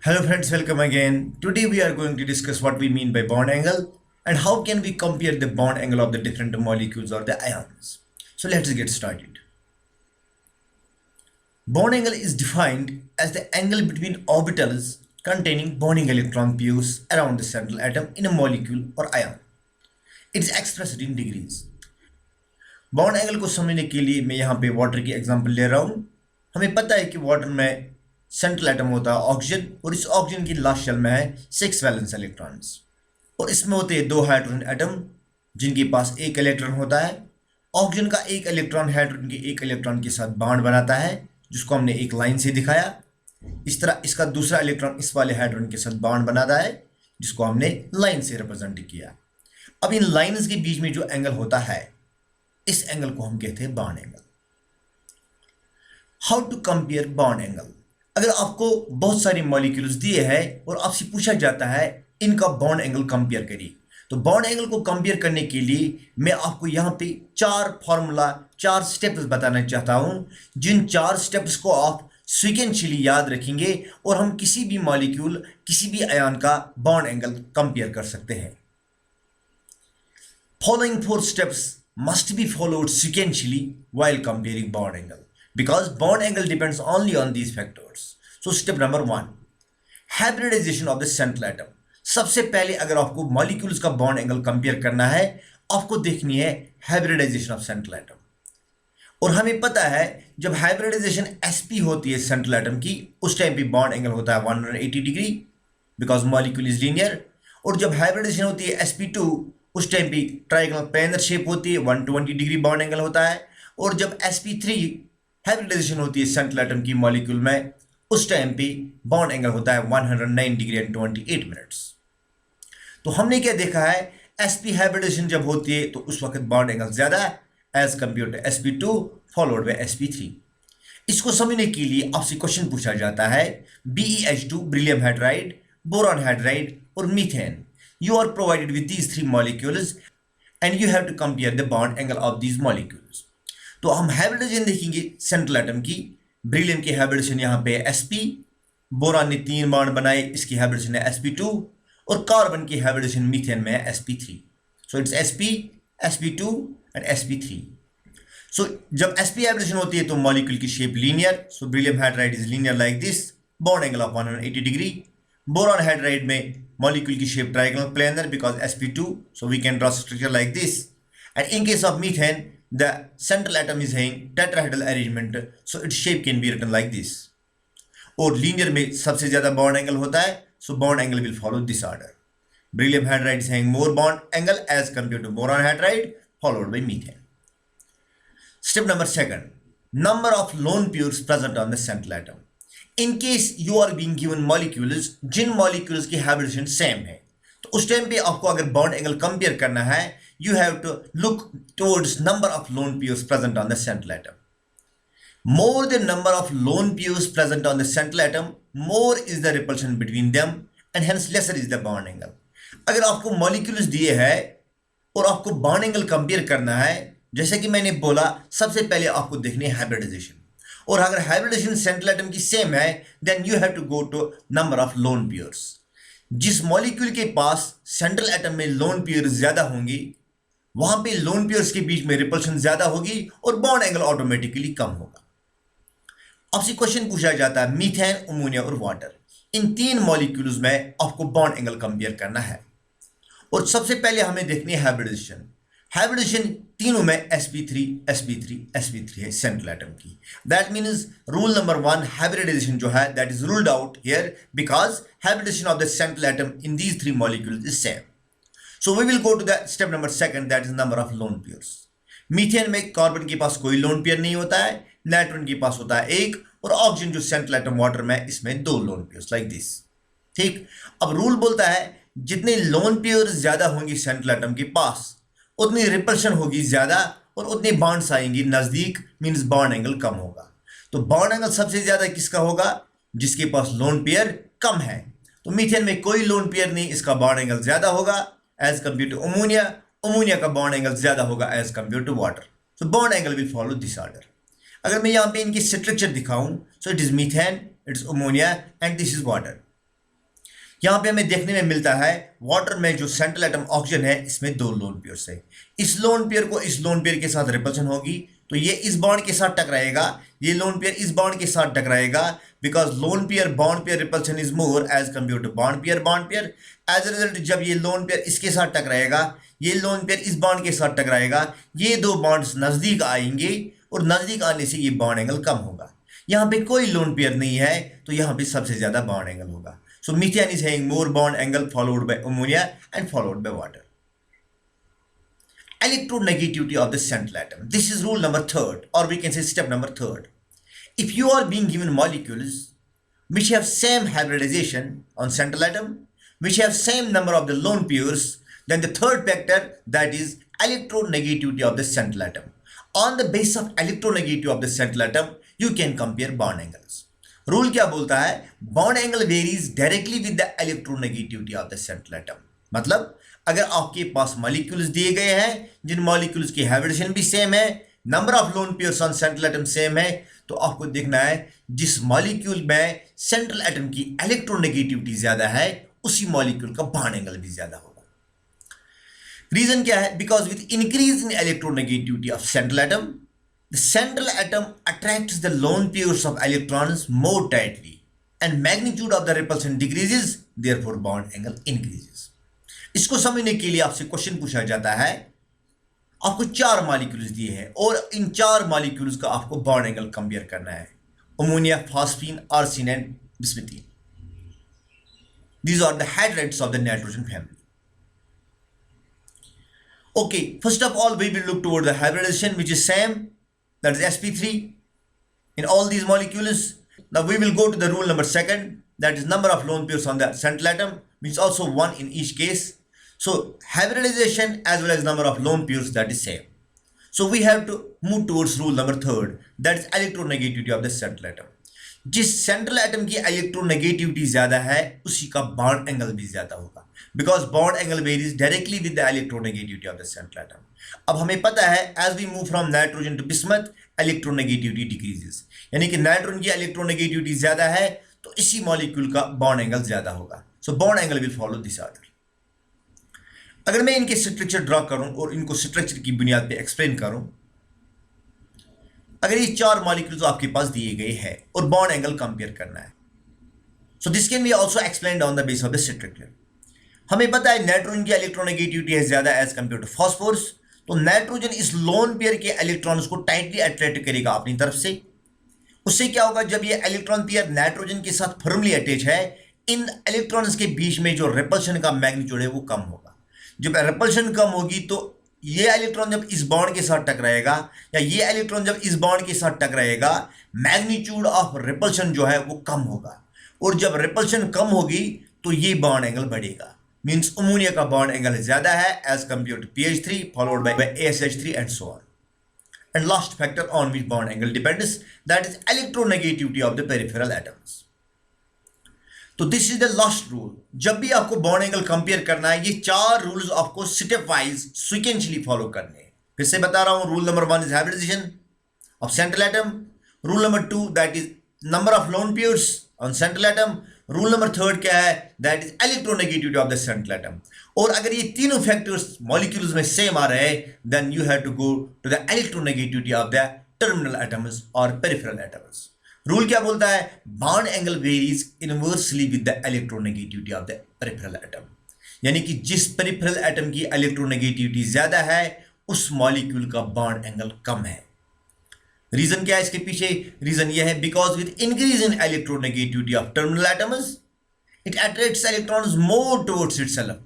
Hello friends, welcome again. Today we are going to discuss what we mean by bond angle and how can we compare the bond angle of the different molecules or the ions. So let's get started. Bond angle is defined as the angle between orbitals containing bonding electron pairs around the central atom in a molecule or ion. It is expressed in degrees. Bond angle को समझने के लिए मैं यहाँ पे water की example ले रहा हूँ. हमें पता है कि वाटर में सेंट्रल एटम होता है ऑक्सीजन और इस ऑक्सीजन की लास्ट शेल में है 6 वैलेंस इलेक्ट्रॉन्स और इसमें होते हैं 2 हाइड्रोजन एटम जिनके पास एक इलेक्ट्रॉन होता है. ऑक्सीजन का एक इलेक्ट्रॉन हाइड्रोजन के एक इलेक्ट्रॉन के साथ बॉन्ड बनाता है जिसको हमने एक लाइन से दिखाया. इस तरह इसका दूसरा इलेक्ट्रॉन इस वाले हाइड्रोजन के साथ बॉन्ड बनाता है जिसको हमने लाइन से रिप्रेजेंट किया. अब इन लाइन्स के बीच में जो एंगल होता है इस एंगल को हम कहते हैं bond angle. How to compare bond angle. अगर आपको बहुत सारे मॉलिक्यूल्स दिए हैं और आपसे पूछा जाता है इनका बॉन्ड एंगल कंपेयर करिए तो बॉन्ड एंगल को कंपेयर करने के लिए मैं आपको यहाँ पे 4 स्टेप्स बताना चाहता हूँ जिन 4 स्टेप्स को आप सीक्वेंशियली याद रखेंगे और हम किसी भी मॉलिक्यूल किसी भी आयन का बॉन्ड एंगल कंपेयर कर सकते हैं. Following 4 steps must be followed sequentially while comparing bond angle because bond angle depends only on these factors. So step number 1, hybridization of the central atom. सबसे पहले अगर आपको मॉलिक्यूल्स का bond angle compare करना है आपको देखनी है हाइब्रिडाइजेशन ऑफ सेंट्रल एटम. और हमें पता है जब हाइब्रिडाइजेशन sp होती है सेंट्रल एटम की उस टाइम पे बॉन्ड एंगल होता है 180 degree because molecule is linear. और जब हाइब्रिडाइजेशन होती है sp2 उस टाइम पे ट्राइगोनल प्लेनर शेप होती है 120 डिग्री बॉन्ड एंगल होता है. और जब sp3 हाइब्रिडाइजेशन होती है सेंट्रल एटम की मॉलिक्यूल में उस टाइम पे बॉन्ड एंगल होता है 109 डिग्री एंड 28 मिनट्स. तो हमने क्या देखा है sp हाइब्रिडाइजेशन जब होती है तो उस वक्त बॉन्ड एंगल ज्यादा है as compare to sp2 followed by sp3. इसको समझने के लिए आपसे क्वेश्चन पूछा जाता है BeH2 beryllium hydride, boron hydride और methane. You are provided with these 3 molecules and you have to compare the bond angle of these molecules. तो हम हाइब्रिडाइजेशन देखेंगे सेंट्रल एटम की. बेरिलियम की हाइब्रिडेशन यहाँ पे sp, बोरान ने 3 बॉन्ड बनाए इसकी हाइब्रिडेशन है sp2 और कार्बन की हाइब्रिडेशन मीथेन में है sp3. So it's sp, sp2 and sp3. सो जब sp हाइब्रिडेशन होती है तो मॉलिक्यूल की shape linear. So beryllium hydride is linear like this, bond angle of 180 degree. Boron hydride में molecule की shape trigonal planar because sp2 so we can draw structure like this. And in case of methane the central atom is having tetrahedral arrangement so its shape can be written like this. और linear में सबसे ज्यादा bond angle होता है so bond angle will follow this order. Beryllium hydride is having more bond angle as compared to boron hydride followed by methane. Step number 2, number of lone pairs present on the central atom. In case you are being given molecules जिन molecules की hybridation same है तो उस time पे आपको अगर bond angle compare करना है you have to look towards number of lone pairs present on the central atom. More the number of lone pairs present on the central atom more is the repulsion between them and hence lesser is the bond angle. अगर आपको molecules दिए हैं और आपको bond angle compare करना है जैसे कि मैंने बोला सबसे पहले आपको देखनी है हाइब्रिडाइजेशन. और अगर हाइब्रिडेशन सेंट्रल एटम की सेम है then you have to go to number of lone pairs. जिस मॉलिक्यूल के पास सेंट्रल एटम में लोन पेयर ज्यादा होंगी वहां पे लोन पेयर्स के बीच में रिपल्शन ज्यादा होगी और बॉन्ड एंगल ऑटोमेटिकली कम होगा. आपसे क्वेश्चन पूछा जाता है मीथेन, अमोनिया और वाटर इन 3 मॉलिक्यूल्स में आपको बॉन्ड एंगल कंपेयर करना है. और सबसे पहले हमें देखनी है हाइब्रिडेशन. हाइब्रिडेशन तीनों में sp3 है सेंट्रल एटम की. That means rule number 1 hybridisation जो है that is ruled out here because hybridation of the central atom in these 3 molecules is same. So we will go to the step number 2 that is number of lone pairs. Methane में carbon के पास कोई lone pair नहीं होता है, nitrogen के पास होता है 1 और ऑक्सीजन जो सेंट्रल एटम वाटर में इसमें 2 लोन पेयर्स लाइक दिस. ठीक. अब रूल बोलता है जितने लोन पेयर्स ज्यादा होंगी सेंट्रल एटम के पास उतनी रिपल्शन होगी ज्यादा और उतनी बॉन्ड्स आएंगी नजदीक मींस बॉन्ड एंगल कम होगा. तो बॉन्ड एंगल सबसे ज्यादा किसका होगा जिसके पास लोन पेयर कम है. तो मीथेन में कोई लोन पेयर नहीं इसका बॉन्ड एंगल ज्यादा होगा as compare to ammonia. Ammonia का बॉन्ड एंगल ज्यादा होगा as compare to water. So bond angle will follow this order. अगर मैं यहाँ पे इनकी स्ट्रक्चर दिखाऊं so it is methane, it's ammonia and this is water. यहाँ पे हमें देखने में मिलता है वाटर में जो सेंट्रल एटम ऑक्सीजन है इसमें दो लोन पेयर्स है। इस लोन पेयर को इस लोन पेयर के साथ रिपल्शन होगी तो ये इस बॉन्ड के साथ टकराएगा, ये लोन पेयर इस बॉन्ड के साथ टकराएगा, because lone pair bond pair repulsion is more as compare to bond pair. As a result जब ये लोन पेयर इसके साथ टकराएगा, ये लोन पेयर इस बॉन्ड के साथ टकराएगा, ये दो बॉन्ड्स नजदीक आएंगे और नजदीक आने से ये बॉन्ड एंगल कम होगा। यहाँ पे कोई लोन पेयर नहीं है तो यहाँ पे सबसे ज्यादा बॉन्ड एंगल होगा। So methane is having more bond angle followed by ammonia and followed by water. Electronegativity of the central atom. This is rule number third, or we can say step number third. If you are being given molecules which have same hybridization on central atom, which have same number of the lone pairs, then the third factor, that is electronegativity of the central atom. On the basis of electronegativity of the central atom, you can compare bond angles. Rule क्या बोलता है? Bond angle varies directly with the electronegativity of the central atom. मतलब अगर आपके पास molecules दिए गए हैं जिन molecules की हाइब्रिडेशन भी सेम है, number of lone pairs on central atom same है, तो आपको देखना है जिस मॉलिक्यूल में सेंट्रल एटम की इलेक्ट्रोनेगेटिविटी ज्यादा है उसी मॉलिक्यूल का बॉन्ड एंगल भी ज्यादा होगा। रीजन क्या है? Because with increase in electronegativity of central atom, the central atom attracts the lone pairs of electrons more tightly and magnitude of the repulsion decreases, therefore bond angle increases. इसको समझने के लिए आपसे क्वेश्चन पूछा जाता है, आपको चार मॉलिक्यूल्स दिए हैं और इन चार मॉलिक्यूल्स का आपको बॉन्ड एंगल कंपेयर करना है, ammonia, phosphine, arsine and bismuthine. These are the hydrides of the nitrogen family. Okay, first of all we will look toward the hybridization which is same, that is sp3 in all these molecules. Now we will go to the rule number second, that is number of lone pairs on the central atom, which is also one in each case. So hybridization as well as number of lone pairs, that is same. So we have to move towards rule number third, that is electronegativity of the central atom. जिस central atom की electronegativity ज्यादा है उसी का bond angle भी ज्यादा होगा, because bond angle varies directly with the electronegativity of the central atom. अब हमें पता है as we move from nitrogen to bismuth electronegativity decreases, यानी कि नाइट्रोजन की इलेक्ट्रोनेगेटिविटी ज्यादा है तो इसी मॉलिक्यूल का बॉन्ड एंगल ज्यादा होगा. सो bond angle will follow this order. अगर मैं इनके स्ट्रक्चर ड्रॉ करूं और इनको स्ट्रक्चर की बुनियाद पे एक्सप्लेन करूं, अगर ये चार मॉलिक्यूल्स आपके पास दिए गए हैं और बॉन्ड एंगल कंपेयर करना है, so this can be also explained on the base of the structure. हमें पता है नाइट्रोजन की इलेक्ट्रोनेगेटिविटी है ज्यादा एज कंपेयर टू फास्फोरस, तो नाइट्रोजन इस लोन पेयर के इलेक्ट्रॉन्स को टाइटली अट्रैक्ट करेगा अपनी तरफ से. उससे क्या होगा, जब ये इलेक्ट्रॉन पेयर नाइट्रोजन के साथ फर्मली अटैच है, इन इलेक्ट्रॉन्स के बीच में जो रिपल्शन का मैग्नीट्यूड है वो कम होगा. जब रिपल्शन कम होगी तो ये इलेक्ट्रॉन जब इस बॉन्ड के साथ टकराएगा या ये इलेक्ट्रॉन जब इस बॉन्ड के साथ टकराएगा, मैग्नीट्यूड ऑफ रिपल्शन जो है वो कम होगा, और जब रिपल्शन कम होगी तो ये बॉन्ड एंगल बढ़ेगा. मींस अमोनिया का बॉन्ड एंगल ज्यादा है as compare to PH3 followed by ASH3 and so on. And last factor on which bond angle depends, that is electronegativity of the peripheral atoms. तो this is the last rule. जब भी आपको bond angle compare करना है, ये चार rules आपको step wise sequentially follow करने हैं. फिर से बता रहा हूं, rule number 1 is hybridisation of central atom, rule number 2 that is number of lone pairs on central atom, rule number 3 क्या है, that is electronegativity of the central atom. और अगर ये तीनों फैक्टर्स मॉलिक्यूल्स में सेम आ रहे हैं, then you have to go to the electronegativity of the terminal atoms और पेरिफेरल एटम्स. रूल क्या बोलता है, bond angle varies inversely with the electronegativity of the peripheral atom, यानी कि जिस पेरिफेरल एटम की इलेक्ट्रोनेगेटिविटी ज्यादा है उस मॉलिक्यूल का बॉन्ड एंगल कम है. रीजन क्या है इसके पीछे? रीजन यह है, because with increase in electronegativity of terminal atoms it attracts electrons more towards itself,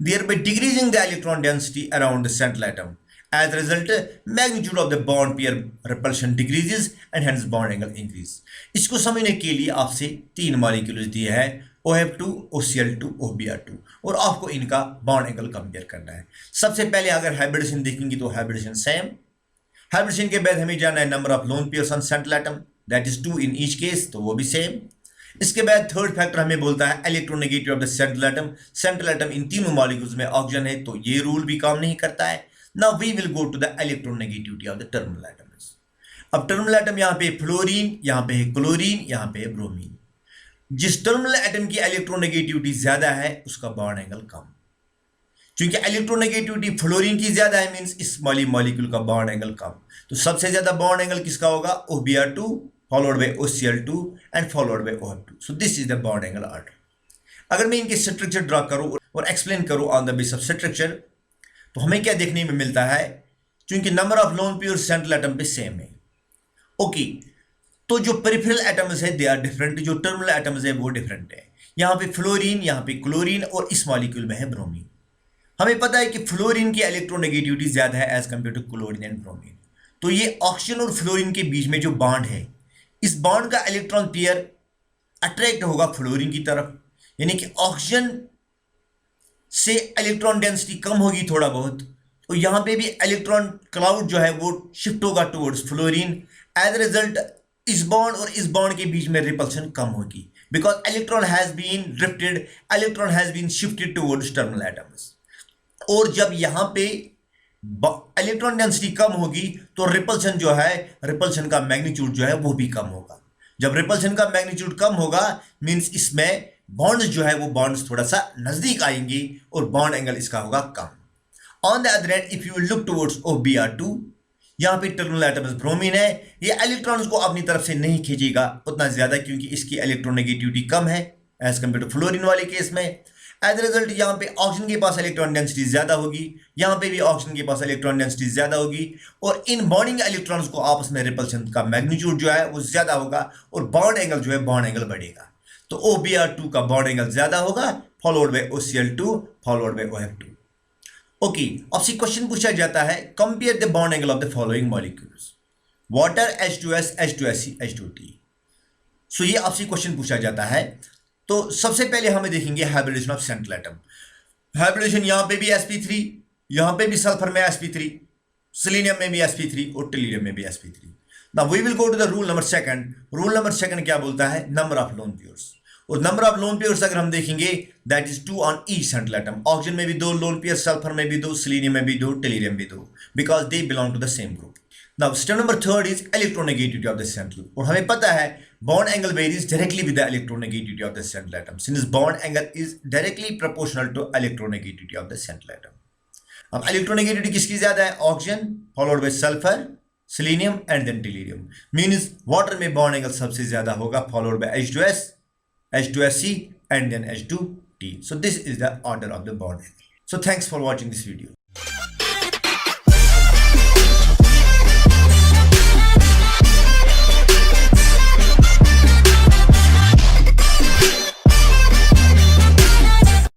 thereby decreasing the electron density around the central atom. As a result, magnitude of the bond pair repulsion decreases and hence bond angle increase. इसको समझने के लिए आपसे तीन molecules दिए हैं, OF2, OCl2, OBr2, और आपको इनका बॉन्ड एंगल कंपेयर करना है. सबसे पहले अगर हाइब्रिडेशन देखेंगे तो हाइब्रिडेशन सेम. हाइब्रिडेशन के बाद हमें जाना है number of lone pairs on central atom, that is 2 in each case, तो वो भी सेम. इसके बाद थर्ड फैक्टर हमें बोलता है electronegativity of the central atom. Central atom इन तीनों मॉलिक्यूल्स में ऑक्सीजन है, तो ये रूल भी काम नहीं करता है. Now we will go to the electronegativity of the terminal atoms. अब टर्मिनल एटम यहाँ पे फ्लोरीन, यहाँ पे है क्लोरीन, यहाँ पे है ब्रोमीन. जिस टर्मिनल एटम की इलेक्ट्रोनेगेटिविटी ज्यादा है उसका बॉन्ड एंगल कम। क्योंकि इलेक्ट्रोनेगेटिविटी फ्लोरीन की ज्यादा है, मींस इस मॉलिक्यूल का बॉन्ड एंगल कम। तो सबसे ज्यादा बॉन्ड एंगल किसका होगा? OBr2 followed by OCl2 and followed by OF2। So this is the bond angle order. अगर मैं इनके स्ट्रक्चर ड्रा करूं और एक्सप्लेन करूं on the base of structure, तो हमें क्या देखने में मिलता है? क्योंकि number of lone pair central atom पे सेम है। ओके, तो जो पेरिफेरल एटम्स है दे आर डिफरेंट, जो टर्मिनल एटम्स है वो डिफरेंट है। यहाँ पे फ्लोरीन, यहाँ पे क्लोरीन और इस मॉलिक्यूल में है ब्रोमीन। हमें पता है कि फ्लोरीन की इलेक्ट्रोनेगेटिविटी ज्यादा है as compare to chlorine and bromine. तो ये ऑक्सीजन और फ्लोरीन के बीच में जो बॉन्ड है, इस बॉन्ड का इलेक्ट्रॉन पेयर अट्रैक्ट होगा फ्लोरीन की तरफ, यानी कि ऑक्सीजन से इलेक्ट्रॉन डेंसिटी कम होगी थोड़ा बहुत, तो यहां पे भी इलेक्ट्रॉन क्लाउड जो है वो शिफ्ट होगा towards fluorine. As a result इस बॉन्ड और इस बॉन्ड के बीच में रिपल्शन कम होगी, because electron has been drifted, electron has been shifted towards terminal atoms. और जब यहां पे इलेक्ट्रॉन डेंसिटी कम होगी तो रिपल्शन जो है, रिपल्शन का मैग्नीट्यूड जो है वो भी कम होगा। जब रिपल्शन का मैग्नीट्यूड कम होगा मींस इसमें बॉन्ड्स जो है वो बॉन्ड्स थोड़ा सा नजदीक आएंगी और बॉन्ड एंगल इसका होगा कम। On the other hand if you look towards OBr2, यहां पे टर्मिनल एटम्स ब्रोमीन है, ये इलेक्ट्रॉन्स को अपनी तरफ से नहीं खींचेगा उतना ज्यादा क्योंकि इसकी इलेक्ट्रोनेगेटिविटी कम है एज कंपेयर टू फ्लोरीन वाले केस में। एज अ रिजल्ट यहाँ पे ऑक्सीजन के पास इलेक्ट्रॉन डेंसिटी ज्यादा होगी, यहाँ पे भी ऑक्सीजन के पास इलेक्ट्रॉन डेंसिटी ज्यादा होगी, और इन बॉन्डिंग इलेक्ट्रॉन्स को आपस में रिपल्शन का मैग्नीट्यूड जो है वो ज्यादा होगा और बॉन्ड एंगल जो है बॉन्ड एंगल बढ़ेगा। तो OBr2 का बॉन्ड एंगल ज्यादा होगा followed bye OCl2 followed by OF2। Okay, आपसे क्वेश्चन पूछा जाता है compare the bond angle of the following molecules, water H2S H2SC H2T। सो ये आपसे क्वेश्चन पूछा जाता है। तो सबसे पहले हमें देखेंगे hybridation of central atom. Hybridation यहां पे भी sp3, यहां पे भी सल्फर में sp3, सेलेनियम में भी sp3 और टेलियम में भी sp3। Now we will go to the rule number second. Rule number second क्या बोलता है? Number of lone pairs. और नंबर ऑफ लोन पेयर्स अगर हम देखेंगे that is 2 on each central atom. Oxygen में भी 2 लोन पेयर, सल्फर में भी 2, सेलेनियम में भी 2, टेलियम में भी 2, because they belong to the same group. Now step number third is electronegativity of the central. और हमें पता है bond angle varies directly with the electronegativity of the central atom, since bond angle is directly proportional to electronegativity of the central atom. अब electronegativity किसकी ज्यादा है? Oxygen followed by sulphur, selenium and then tellurium. Means water में bond angle सबसे ज्यादा होगा followed by H2S, H2SC and then H2T। So this is the order of the bond angle. So thanks for watching this video.